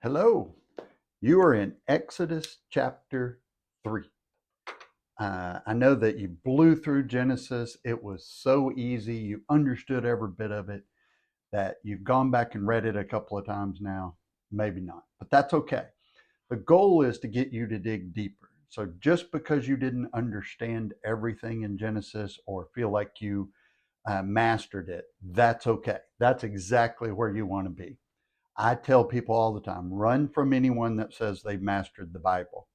Hello, you are in Exodus chapter 3. I know that you blew through Genesis. It was so easy. You understood every bit of it, that you've gone back and read it a couple of times now. Maybe not, but that's okay. The goal is to get you to dig deeper. So just because you didn't understand everything in Genesis or feel like you mastered it, that's okay. That's exactly where you want to be. I tell people all the time, run from anyone that says they've mastered the Bible,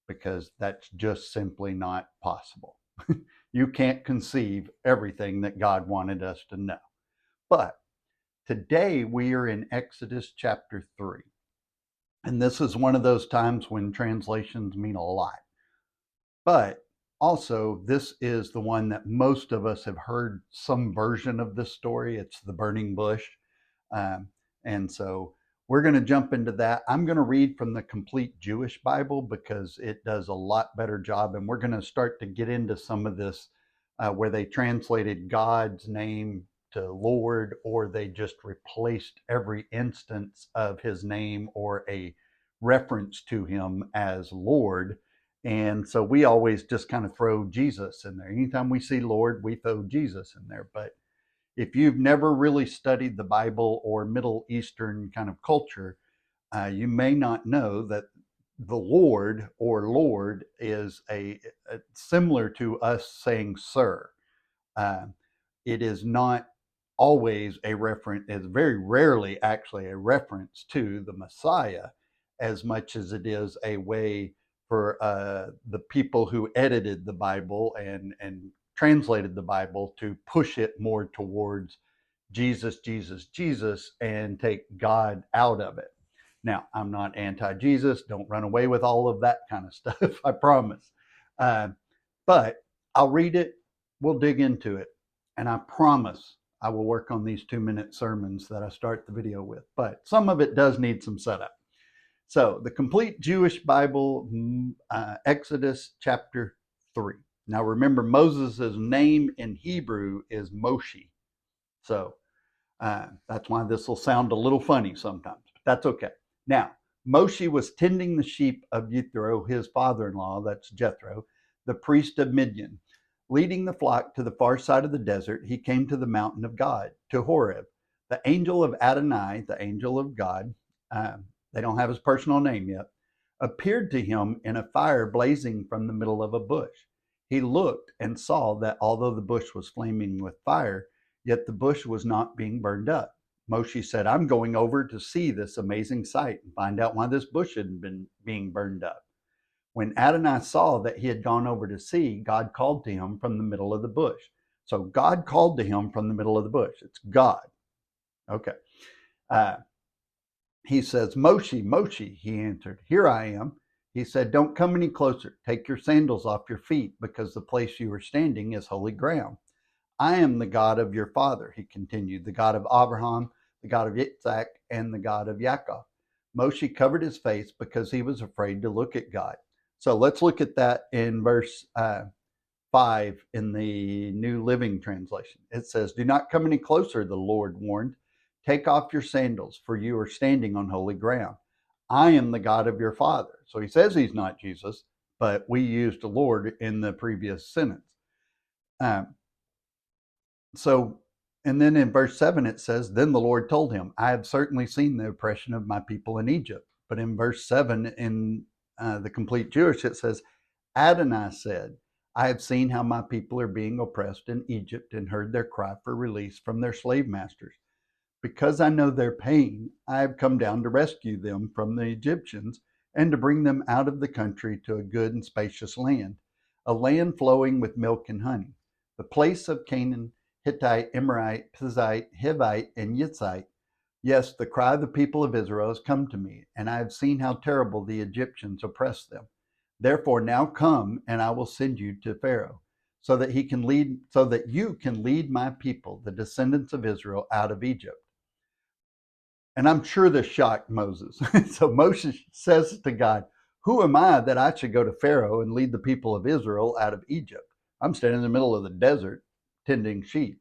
because that's just simply not possible. You can't conceive everything that God wanted us to know. But today we are in Exodus chapter 3. And this is one of those times when translations mean a lot. But also, this is the one that most of us have heard some version of this story. It's the burning bush. Um, and so we're going to jump into that. I'm going to read from the Complete Jewish Bible because it does a lot better job. And we're going to start to get into some of this where they translated God's name to Lord, or they just replaced every instance of his name or a reference to him as Lord. And so we always just kind of throw Jesus in there. Anytime we see Lord, we throw Jesus in there. But if you've never really studied the Bible or Middle Eastern kind of culture, you may not know that the Lord or Lord is a similar to us saying sir. Uh, it is not always a reference, it's very rarely actually a reference to the Messiah, as much as it is a way for the people who edited the Bible and translated the Bible to push it more towards Jesus, Jesus, Jesus, and take God out of it. Now, I'm not anti-Jesus. Don't run away with all of that kind of stuff, I promise. Uh, but I'll read it. We'll dig into it. And I promise I will work on these 2-minute sermons that I start the video with. But some of it does need some setup. So the Complete Jewish Bible, Exodus chapter 3. Now remember, Moses' name in Hebrew is Moshe. So that's why this will sound a little funny sometimes, but that's okay. Now, Moshe was tending the sheep of Jethro, his father-in-law, that's Jethro, the priest of Midian. Leading the flock to the far side of the desert, he came to the mountain of God, to Horeb. The angel of Adonai, the angel of God, they don't have his personal name yet, appeared to him in a fire blazing from the middle of a bush. He looked and saw that although the bush was flaming with fire, yet the bush was not being burned up. Moshe said, I'm going over to see this amazing sight and find out why this bush hadn't been being burned up. When Adonai saw that he had gone over to see, God called to him from the middle of the bush. So God called to him from the middle of the bush. It's God. Okay. He says, Moshe, Moshe, he answered, here I am. He said, don't come any closer. Take your sandals off your feet, because the place you are standing is holy ground. I am the God of your father, he continued, the God of Abraham, the God of Isaac, and the God of Yaakov. Moshe covered his face because he was afraid to look at God. So let's look at that in verse 5 in the New Living Translation. It says, do not come any closer, the Lord warned. Take off your sandals, for you are standing on holy ground. I am the God of your father. So he says he's not Jesus, but we used the Lord in the previous sentence. And then in verse 7 it says, then the Lord told him, I have certainly seen the oppression of my people in Egypt. But in verse 7 in the Complete Jewish, it says, Adonai said, I have seen how my people are being oppressed in Egypt and heard their cry for release from their slave masters. Because I know their pain, I have come down to rescue them from the Egyptians and to bring them out of the country to a good and spacious land, a land flowing with milk and honey, the place of Canaan, Hittite, Amorite, Perizzite, Hivite, and Yitzhite. Yes, the cry of the people of Israel has come to me, and I have seen how terrible the Egyptians oppress them. Therefore now come, and I will send you to Pharaoh, so that you can lead my people, the descendants of Israel, out of Egypt. And I'm sure this shocked Moses. So Moses says to God, who am I that I should go to Pharaoh and lead the people of Israel out of Egypt? I'm standing in the middle of the desert tending sheep.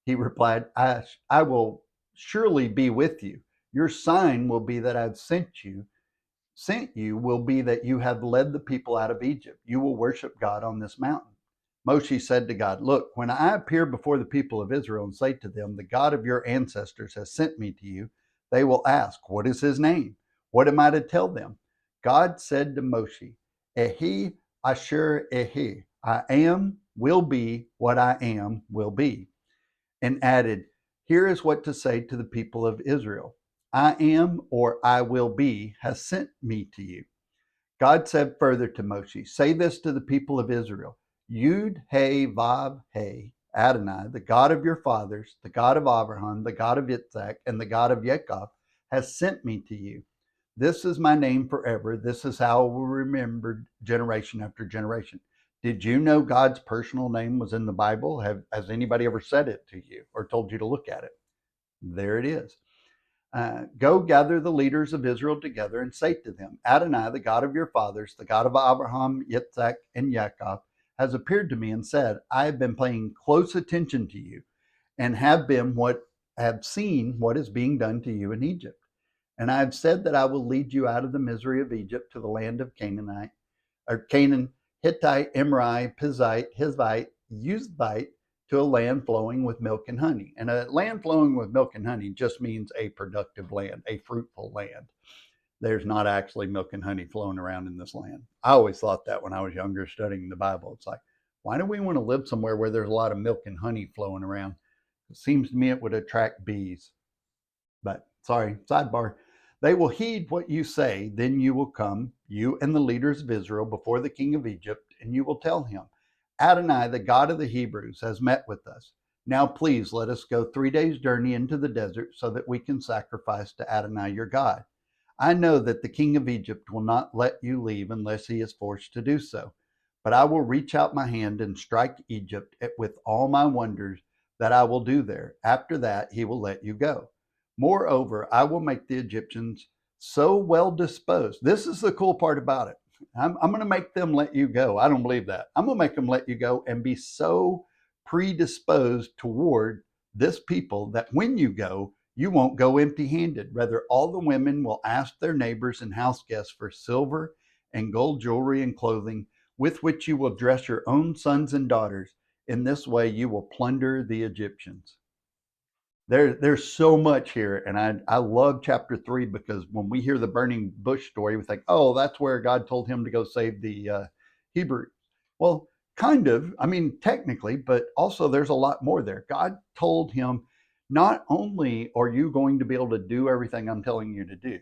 He replied, I will surely be with you. Your sign will be that I've sent you will be that you have led the people out of Egypt. You will worship God on this mountain. Moshe said to God, look, when I appear before the people of Israel and say to them, the God of your ancestors has sent me to you, they will ask, what is his name? What am I to tell them? God said to Moshe, Ehi Asher Ehi, I am, will be, what I am, will be. And added, here is what to say to the people of Israel. I am, or I will be, has sent me to you. God said further to Moshe, say this to the people of Israel. Yud, He, Vav, He, Adonai, the God of your fathers, the God of Abraham, the God of Yitzhak, and the God of Jacob, has sent me to you. This is my name forever. This is how I will remember generation after generation. Did you know God's personal name was in the Bible? Has anybody ever said it to you or told you to look at it? There it is. Go gather the leaders of Israel together and say to them, Adonai, the God of your fathers, the God of Abraham, Yitzhak, and Jacob, has appeared to me and said, I have been paying close attention to you and have seen what is being done to you in Egypt. And I have said that I will lead you out of the misery of Egypt to the land of Canaan, Hittite, Amorite, Perizzite, Hivite, Uzite, to a land flowing with milk and honey. And a land flowing with milk and honey just means a productive land, a fruitful land. There's not actually milk and honey flowing around in this land. I always thought that when I was younger studying the Bible. It's like, why do we want to live somewhere where there's a lot of milk and honey flowing around? It seems to me it would attract bees. But sorry, sidebar. They will heed what you say, then you will come, you and the leaders of Israel, before the king of Egypt, and you will tell him, Adonai, the God of the Hebrews, has met with us. Now please let us go 3 days' journey into the desert so that we can sacrifice to Adonai your God. I know that the king of Egypt will not let you leave unless he is forced to do so. But I will reach out my hand and strike Egypt with all my wonders that I will do there. After that, he will let you go. Moreover, I will make the Egyptians so well disposed. This is the cool part about it. I'm going to make them let you go. I don't believe that. I'm going to make them let you go and be so predisposed toward this people that when you go, you won't go empty handed. Rather, all the women will ask their neighbors and house guests for silver and gold jewelry and clothing with which you will dress your own sons and daughters. In this way, you will plunder the Egyptians. There's so much here, and I love chapter 3 because when we hear the burning bush story, we think, oh, that's where God told him to go save the Hebrews. Well, kind of. I mean, technically, but also there's a lot more there. God told him, not only are you going to be able to do everything I'm telling you to do,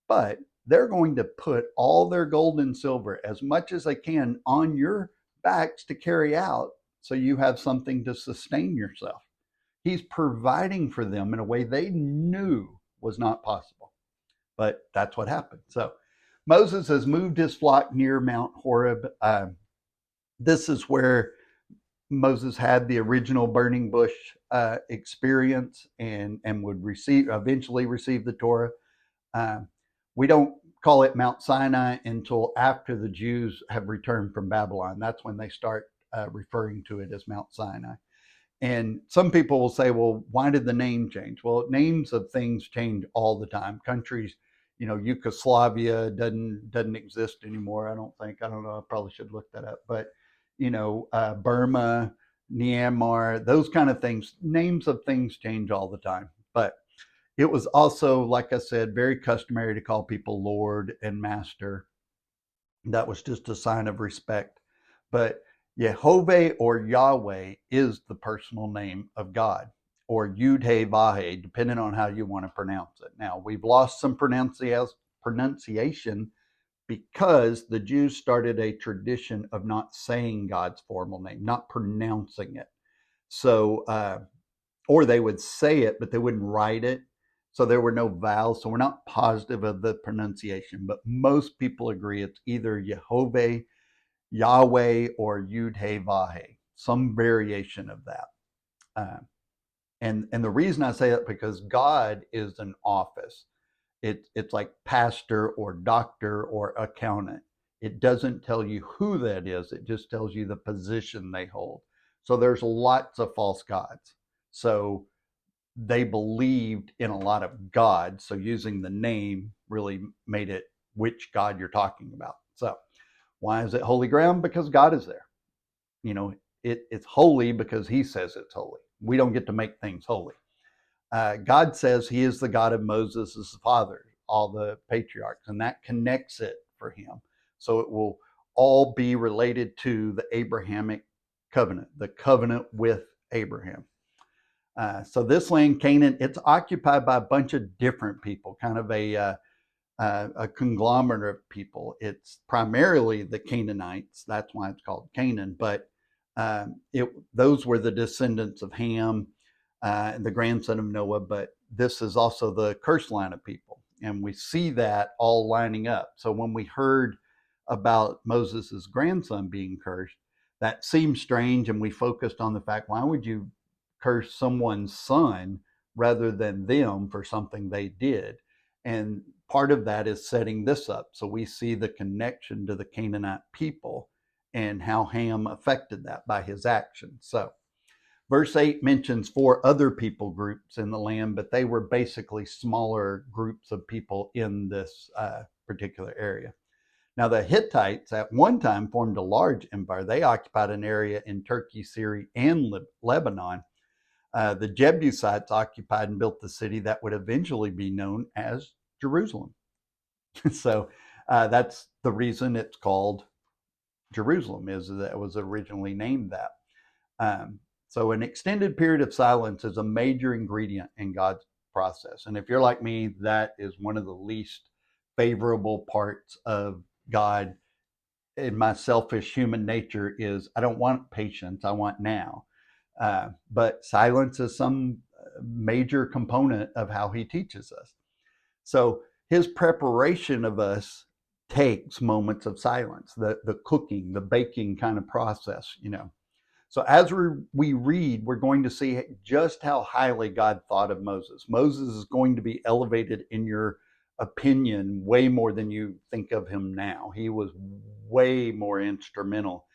but they're going to put all their gold and silver, as much as they can, on your backs to carry out so you have something to sustain yourself. He's providing for them in a way they knew was not possible. But that's what happened. So Moses has moved his flock near Mount Horeb. This is where Moses had the original burning bush experience and would eventually receive the Torah. We don't call it Mount Sinai until after the Jews have returned from Babylon. That's when they start referring to it as Mount Sinai. And some people will say, well, why did the name change? Well, names of things change all the time. Countries, Yugoslavia doesn't exist anymore. I don't think. I don't know. I probably should look that up. But Burma, Myanmar, those kind of things. Names of things change all the time. But it was also, like I said, very customary to call people Lord and Master. That was just a sign of respect. But Yehovah or Yahweh is the personal name of God, or Yud He Vahe, depending on how you want to pronounce it. Now, we've lost some pronunciation because the Jews started a tradition of not saying God's formal name, not pronouncing it. So, or they would say it, but they wouldn't write it. So there were no vowels. So we're not positive of the pronunciation, but most people agree it's either Yehovah, Yahweh, or Yud He Vahe, some variation of that. And the reason I say that because God is an office. It's like pastor or doctor or accountant. It doesn't tell you who that is. It just tells you the position they hold. So there's lots of false gods. So they believed in a lot of gods. So using the name really made it which God you're talking about. So why is it holy ground? Because God is there. You know, it's holy because he says it's holy. We don't get to make things holy. God says he is the God of Moses' father, all the patriarchs, and that connects it for him. So it will all be related to the Abrahamic covenant, the covenant with Abraham. So this land, Canaan, it's occupied by a bunch of different people, kind of a conglomerate of people. It's primarily the Canaanites. That's why it's called Canaan. But those were the descendants of Ham, the grandson of Noah. But this is also the cursed line of people. And we see that all lining up. So when we heard about Moses' grandson being cursed, that seemed strange. And we focused on the fact, why would you curse someone's son rather than them for something they did? And part of that is setting this up. So we see the connection to the Canaanite people and how Ham affected that by his actions. So verse 8 mentions 4 other people groups in the land, but they were basically smaller groups of people in this particular area. Now, the Hittites at one time formed a large empire. They occupied an area in Turkey, Syria, and Lebanon. The Jebusites occupied and built the city that would eventually be known as Jerusalem. So that's the reason it's called Jerusalem, is that it was originally named that. So an extended period of silence is a major ingredient in God's process. And if you're like me, that is one of the least favorable parts of God. In my selfish human nature is I don't want patience, I want now. But silence is some major component of how he teaches us. So his preparation of us takes moments of silence, the cooking, the baking kind of process, you know. So as we read, we're going to see just how highly God thought of Moses. Moses is going to be elevated in your opinion way more than you think of him now. He was way more instrumental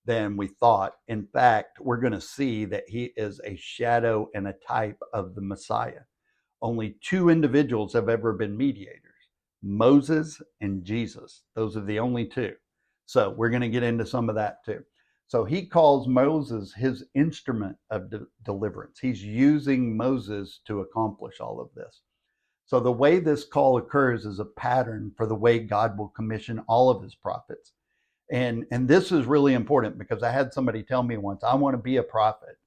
than we thought. In fact, we're going to see that he is a shadow and a type of the Messiah. Only 2 individuals have ever been mediators, Moses and Jesus. Those are the only 2. So we're going to get into some of that too. So he calls Moses his instrument of deliverance. He's using Moses to accomplish all of this. So the way this call occurs is a pattern for the way God will commission all of his prophets. And this is really important because I had somebody tell me once, I want to be a prophet.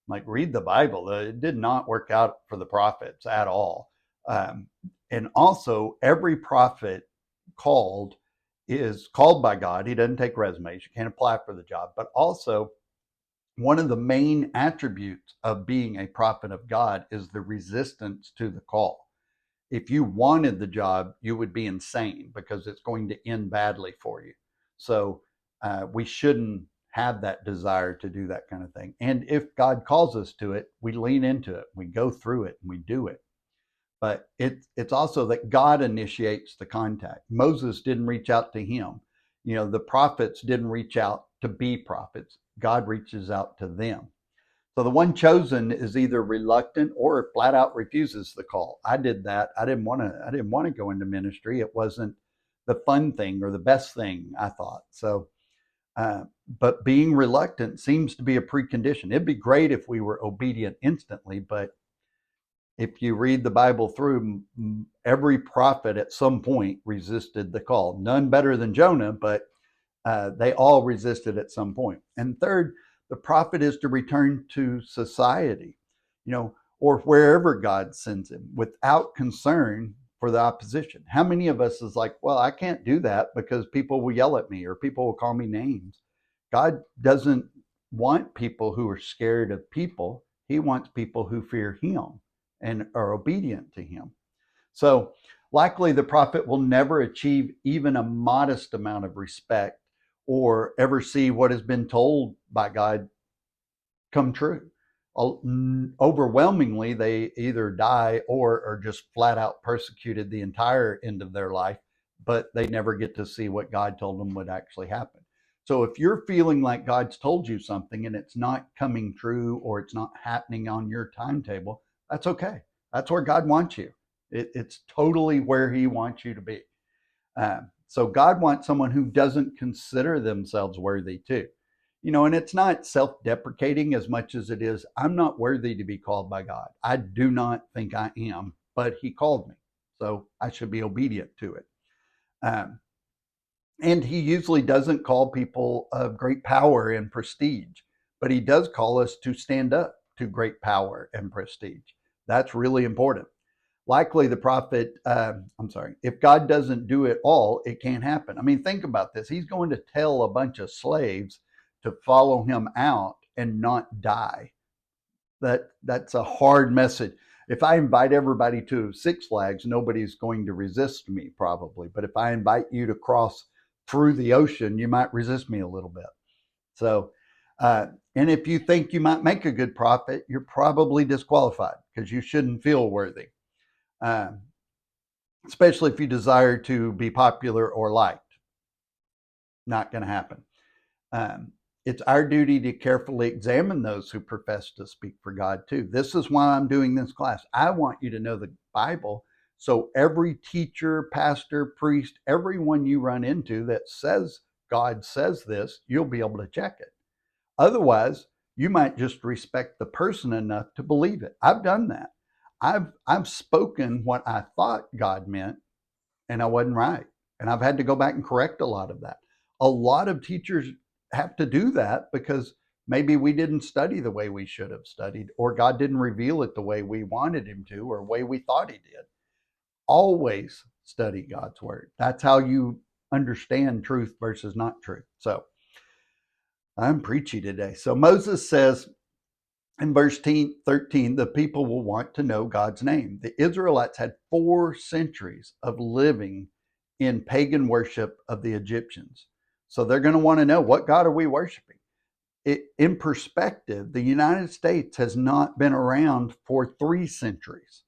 Like, read the Bible. It did not work out for the prophets at all. And also, every prophet called is called by God. He doesn't take resumes. You can't apply for the job. But also, one of the main attributes of being a prophet of God is the resistance to the call. If you wanted the job, you would be insane because it's going to end badly for you. So we shouldn't have that desire to do that kind of thing. And if God calls us to it, we lean into it, we go through it, and we do it. But it's also that God initiates the contact. Moses didn't reach out to him. You know, the prophets didn't reach out to be prophets. God reaches out to them. So the one chosen is either reluctant or flat out refuses the call. I did that. I didn't want to go into ministry. It wasn't the fun thing or the best thing, I thought. So but being reluctant seems to be a precondition. It'd be great if we were obedient instantly, but if you read the Bible through, every prophet at some point resisted the call. None better than Jonah, but they all resisted at some point. And third, the prophet is to return to society, you know, or wherever God sends him without concern for the opposition. How many of us is like, well, I can't do that because people will yell at me or people will call me names. God doesn't want people who are scared of people. He wants people who fear him and are obedient to him. So likely the prophet will never achieve even a modest amount of respect or ever see what has been told by God come true. Overwhelmingly, they either die or are just flat out persecuted the entire end of their life, but they never get to see what God told them would actually happen. So if you're feeling like God's told you something and it's not coming true or it's not happening on your timetable, That's okay. That's where God wants you. It's totally where he wants you to be. So God wants someone who doesn't consider themselves worthy too. And it's not self-deprecating as much as it is, I'm not worthy to be called by God. I do not think I am, but he called me. So I should be obedient to it. Um, and he usually doesn't call people of great power and prestige, but he does call us to stand up to great power and prestige. That's really important. Likely the prophet, if God doesn't do it all, it can't happen. I mean, think about this. He's going to tell a bunch of slaves to follow him out and not die. That's a hard message. If I invite everybody to Six Flags, nobody's going to resist me probably. But if I invite you to cross through the ocean, you might resist me a little bit. So, and if you think you might make a good prophet, you're probably disqualified because you shouldn't feel worthy. Especially if you desire to be popular or liked. Not going to happen. It's our duty to carefully examine those who profess to speak for God too. This is why I'm doing this class. I want you to know the Bible. So every teacher, pastor, priest, everyone you run into that says God says this, you'll be able to check it. Otherwise, you might just respect the person enough to believe it. I've done that. I've spoken what I thought God meant, and I wasn't right. And I've had to go back and correct a lot of that. A lot of teachers have to do that because maybe we didn't study the way we should have studied, or God didn't reveal it the way we wanted him to, or the way we thought he did. Always study God's word. That's how you understand truth versus not truth. So I'm preachy today. So Moses says in verse 13, the people will want to know God's name. The Israelites had 4 centuries of living in pagan worship of the Egyptians. So they're going to want to know, what God are we worshiping? In perspective, the United States has not been around for 3 centuries.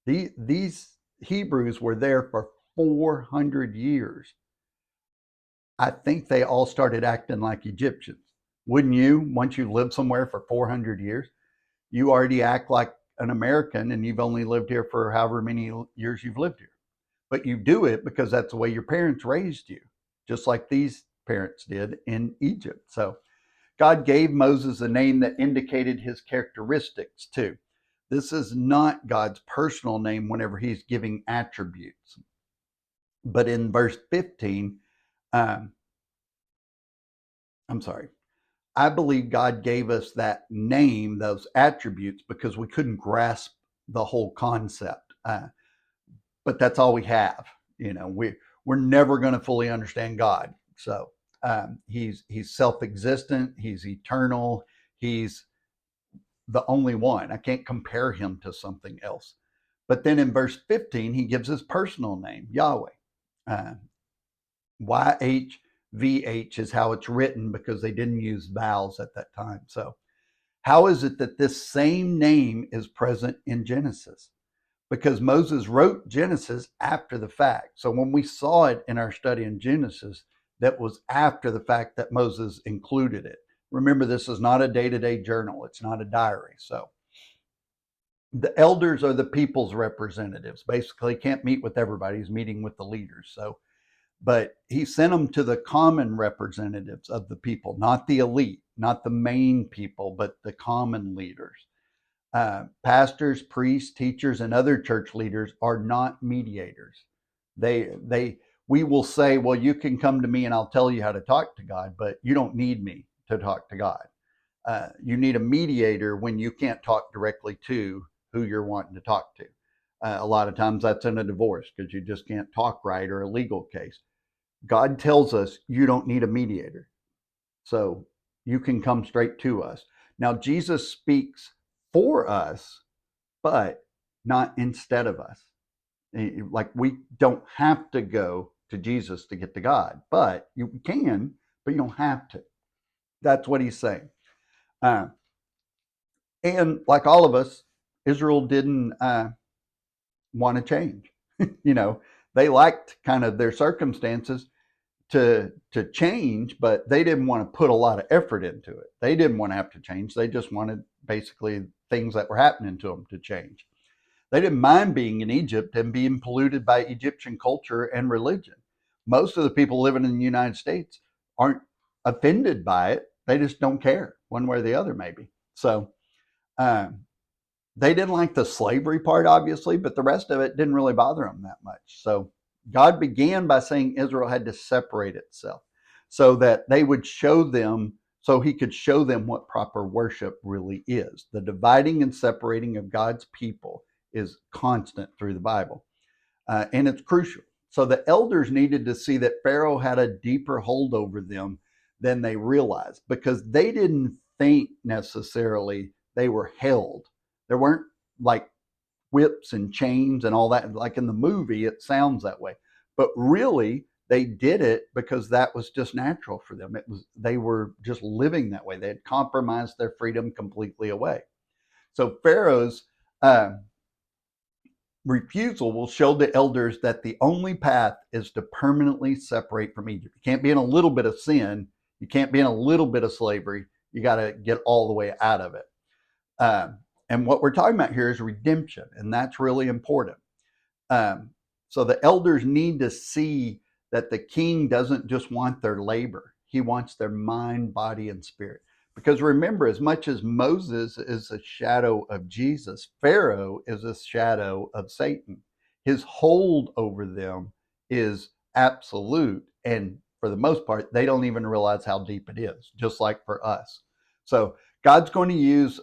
These Hebrews were there for 400 years. I think they all started acting like Egyptians. Wouldn't you? Once you live somewhere for 400 years, you already act like an American, and you've only lived here for however many years you've lived here. But you do it because that's the way your parents raised you, just like these parents did in Egypt. So God gave Moses a name that indicated his characteristics too. This is not God's personal name whenever he's giving attributes. But in verse 15, I believe God gave us that name, those attributes, because we couldn't grasp the whole concept. But that's all we have. We're never going to fully understand God. So he's self-existent. He's eternal. He's the only one. I can't compare him to something else. But then in verse 15, he gives his personal name, Yahweh. YHVH is how it's written because they didn't use vowels at that time. So how is it that this same name is present in Genesis? Because Moses wrote Genesis after the fact. So when we saw it in our study in Genesis, that was after the fact that Moses included it. Remember, this is not a day-to-day journal. It's not a diary. So the elders are the people's representatives. Basically, he can't meet with everybody. He's meeting with the leaders. So, but he sent them to the common representatives of the people, not the elite, not the main people, but the common leaders. Pastors, priests, teachers, and other church leaders are not mediators. We will say, well, you can come to me and I'll tell you how to talk to God, but you don't need me to talk to God. You need a mediator when you can't talk directly to who you're wanting to talk to. A lot of times that's in a divorce because you just can't talk right, or a legal case. God tells us you don't need a mediator. So you can come straight to us. Now, Jesus speaks for us, but not instead of us. Like, we don't have to go to Jesus to get to God, but you can, but you don't have to. That's what he's saying. And like all of us, Israel didn't want to change. They liked kind of their circumstances to change, but they didn't want to put a lot of effort into it. They didn't want to have to change. They just wanted basically things that were happening to them to change. They didn't mind being in Egypt and being polluted by Egyptian culture and religion. Most of the people living in the United States aren't offended by it. They just don't care one way or the other, maybe. So um, they didn't like the slavery part, obviously, but the rest of it didn't really bother them that much. So God began by saying Israel had to separate itself so that they would show them, so he could show them what proper worship really is. The dividing and separating of God's people is constant through the Bible, and it's crucial. So the elders needed to see that Pharaoh had a deeper hold over them than they realized, because they didn't think necessarily they were held. There weren't like whips and chains and all that. Like in the movie, it sounds that way. But really, they did it because that was just natural for them. They were just living that way. They had compromised their freedom completely away. So Pharaoh's refusal will show the elders that the only path is to permanently separate from Egypt. You can't be in a little bit of sin. You can't be in a little bit of slavery. You got to get all the way out of it. And what we're talking about here is redemption, and that's really important. So the elders need to see that the king doesn't just want their labor. He wants their mind, body, and spirit. Because remember, as much as Moses is a shadow of Jesus, Pharaoh is a shadow of Satan. His hold over them is absolute. And for the most part, they don't even realize how deep it is, just like for us. So God's going to use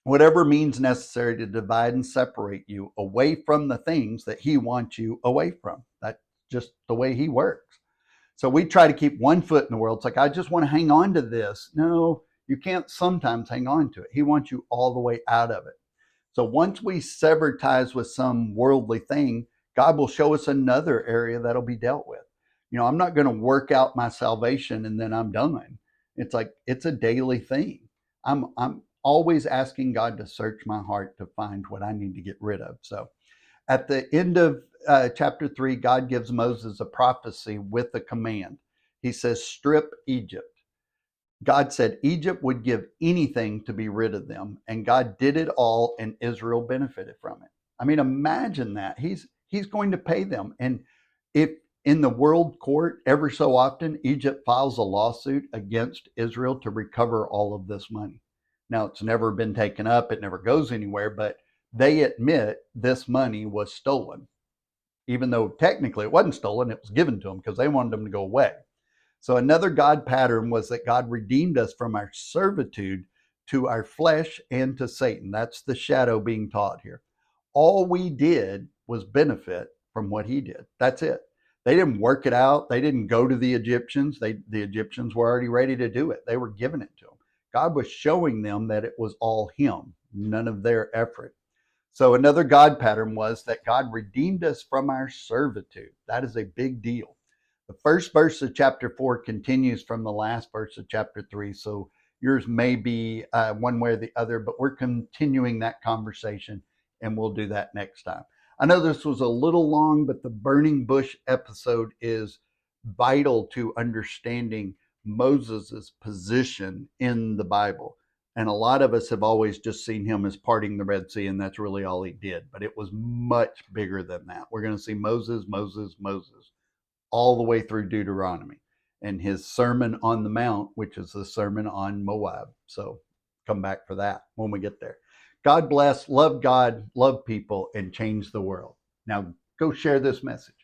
whatever means necessary to divide and separate you away from the things that he wants you away from. That's just the way he works. So we try to keep one foot in the world. It's like, I just want to hang on to this. No, you can't sometimes hang on to it. He wants you all the way out of it. So once we sever ties with some worldly thing, God will show us another area that'll be dealt with. I'm not going to work out my salvation and then I'm done. It's like, it's a daily thing. I'm always asking God to search my heart to find what I need to get rid of. So at the end of chapter 3, God gives Moses a prophecy with a command. He says, strip Egypt. God said Egypt would give anything to be rid of them, and God did it all, and Israel benefited from it. I mean, imagine that. He's going to pay them. And if in the world court, every so often, Egypt files a lawsuit against Israel to recover all of this money. Now, it's never been taken up. It never goes anywhere, but they admit this money was stolen. Even though technically it wasn't stolen, it was given to them because they wanted them to go away. So another God pattern was that God redeemed us from our servitude to our flesh and to Satan. That's the shadow being taught here. All we did was benefit from what he did. That's it. They didn't work it out. They didn't go to the Egyptians. The Egyptians were already ready to do it. They were giving it to them. God was showing them that it was all him, none of their effort. So another God pattern was that God redeemed us from our servitude. That is a big deal. The first verse of chapter 4 continues from the last verse of chapter 3. So yours may be one way or the other, but we're continuing that conversation, and we'll do that next time. I know this was a little long, but the burning bush episode is vital to understanding Moses' position in the Bible. And a lot of us have always just seen him as parting the Red Sea, and that's really all he did. But it was much bigger than that. We're going to see Moses, all the way through Deuteronomy and his Sermon on the Mount, which is the Sermon on Moab. So come back for that when we get there. God bless, love God, love people, and change the world. Now go share this message.